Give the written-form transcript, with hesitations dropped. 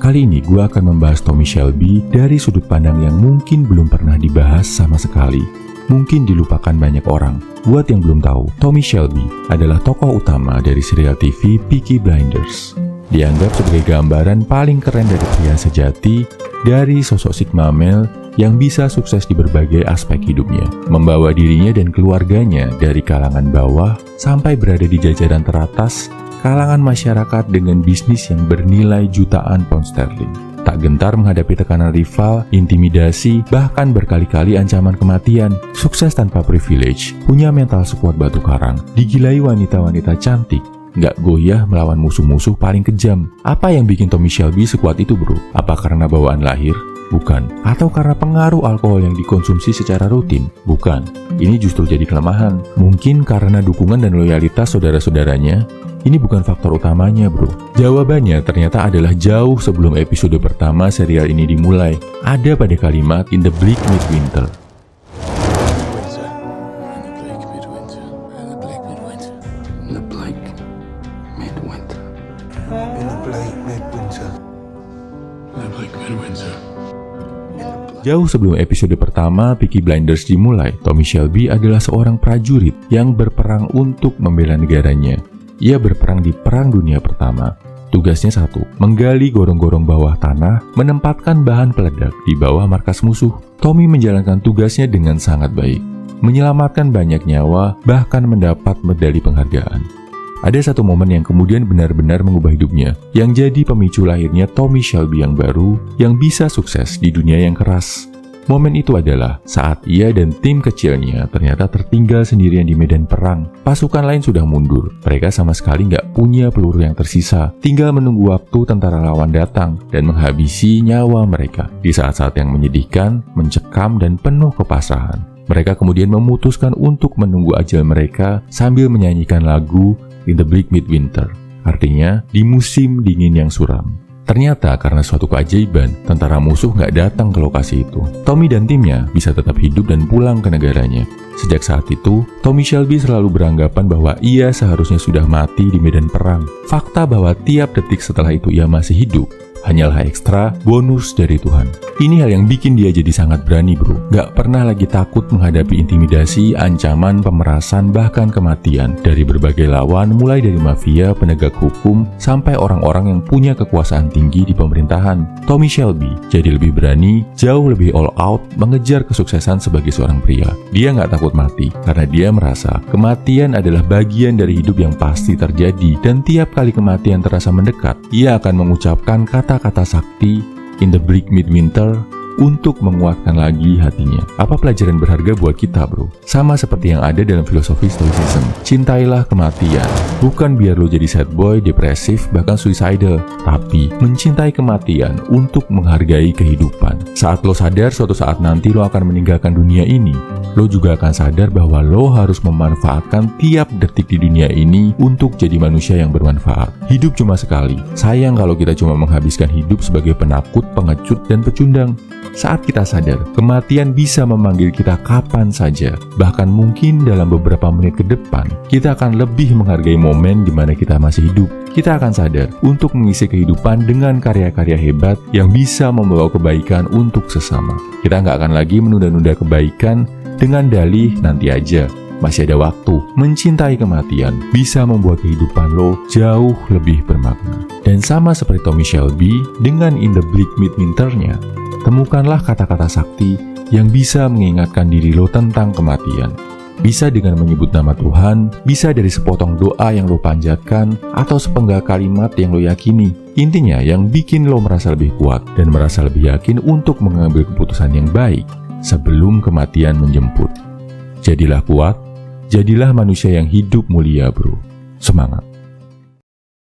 Kali ini gue akan membahas Tommy Shelby dari sudut pandang yang mungkin belum pernah dibahas sama sekali. Mungkin dilupakan banyak orang. Buat yang belum tahu, Tommy Shelby adalah tokoh utama dari serial TV Peaky Blinders. Dianggap sebagai gambaran paling keren dari pria sejati, dari sosok Sigma male yang bisa sukses di berbagai aspek hidupnya, membawa dirinya dan keluarganya dari kalangan bawah sampai berada di jajaran teratas kalangan masyarakat dengan bisnis yang bernilai jutaan pound sterling. Tak gentar menghadapi tekanan rival, intimidasi, bahkan berkali-kali ancaman kematian. Sukses tanpa privilege, punya mental sekuat batu karang, digilai wanita-wanita cantik, nggak goyah melawan musuh-musuh paling kejam. Apa yang bikin Tommy Shelby sekuat itu, bro? Apa karena bawaan lahir? Bukan. Atau karena pengaruh alkohol yang dikonsumsi secara rutin? Bukan. Ini justru jadi kelemahan. Mungkin karena dukungan dan loyalitas saudara-saudaranya? Ini bukan faktor utamanya, bro. Jawabannya ternyata adalah jauh sebelum episode pertama serial ini dimulai. Ada pada kalimat "In the bleak midwinter". Jauh sebelum episode pertama Peaky Blinders dimulai, Tommy Shelby adalah seorang prajurit yang berperang untuk membela negaranya. Ia berperang di Perang Dunia Pertama. Tugasnya satu, menggali gorong-gorong bawah tanah, menempatkan bahan peledak di bawah markas musuh. Tommy menjalankan tugasnya dengan sangat baik, menyelamatkan banyak nyawa, bahkan mendapat medali penghargaan. Ada satu momen yang kemudian benar-benar mengubah hidupnya, yang jadi pemicu lahirnya Tommy Shelby yang baru, yang bisa sukses di dunia yang keras. Momen itu adalah saat ia dan tim kecilnya ternyata tertinggal sendirian di medan perang. Pasukan lain sudah mundur, mereka sama sekali nggak punya peluru yang tersisa, tinggal menunggu waktu tentara lawan datang dan menghabisi nyawa mereka. Di saat-saat yang menyedihkan, mencekam, dan penuh kepasrahan, mereka kemudian memutuskan untuk menunggu ajal mereka sambil menyanyikan lagu "In the bleak midwinter", artinya di musim dingin yang suram. Ternyata karena suatu keajaiban, tentara musuh nggak datang ke lokasi itu. Tommy dan timnya bisa tetap hidup dan pulang ke negaranya. Sejak saat itu, Tommy Shelby selalu beranggapan bahwa ia seharusnya sudah mati di medan perang. Fakta bahwa tiap detik setelah itu ia masih hidup hanyalah ekstra bonus dari Tuhan. Ini hal yang bikin dia jadi sangat berani, bro. Gak pernah lagi takut menghadapi intimidasi, ancaman, pemerasan, bahkan kematian dari berbagai lawan, mulai dari mafia, penegak hukum, sampai orang-orang yang punya kekuasaan tinggi di pemerintahan. Tommy Shelby jadi lebih berani, jauh lebih all out, mengejar kesuksesan sebagai seorang pria. Dia gak takut mati, karena dia merasa kematian adalah bagian dari hidup yang pasti terjadi, dan tiap kali kematian terasa mendekat, ia akan mengucapkan kata-kata sakti "In the bleak midwinter" untuk menguatkan lagi hatinya. Apa pelajaran berharga buat kita, bro? Sama seperti yang ada dalam filosofi Stoicism. Cintailah kematian. Bukan biar lo jadi sad boy, depresif, bahkan suicidal. Tapi mencintai kematian untuk menghargai kehidupan. Saat lo sadar suatu saat nanti lo akan meninggalkan dunia ini, lo juga akan sadar bahwa lo harus memanfaatkan tiap detik di dunia ini untuk jadi manusia yang bermanfaat. Hidup cuma sekali. Sayang kalau kita cuma menghabiskan hidup sebagai penakut, pengecut, dan pecundang. Saat kita sadar, kematian bisa memanggil kita kapan saja. Bahkan mungkin dalam beberapa menit ke depan, kita akan lebih menghargai momen di mana kita masih hidup. Kita akan sadar untuk mengisi kehidupan dengan karya-karya hebat yang bisa membawa kebaikan untuk sesama. Kita nggak akan lagi menunda-nunda kebaikan dengan dalih nanti aja, masih ada waktu. Mencintai kematian bisa membuat kehidupan lo jauh lebih bermakna. Dan sama seperti Tommy Shelby, dengan In the bleak midwinter-nya, temukanlah kata-kata sakti yang bisa mengingatkan diri lo tentang kematian. Bisa dengan menyebut nama Tuhan, bisa dari sepotong doa yang lo panjatkan, atau sepenggal kalimat yang lo yakini. Intinya yang bikin lo merasa lebih kuat dan merasa lebih yakin untuk mengambil keputusan yang baik sebelum kematian menjemput. Jadilah kuat, jadilah manusia yang hidup mulia, bro. Semangat!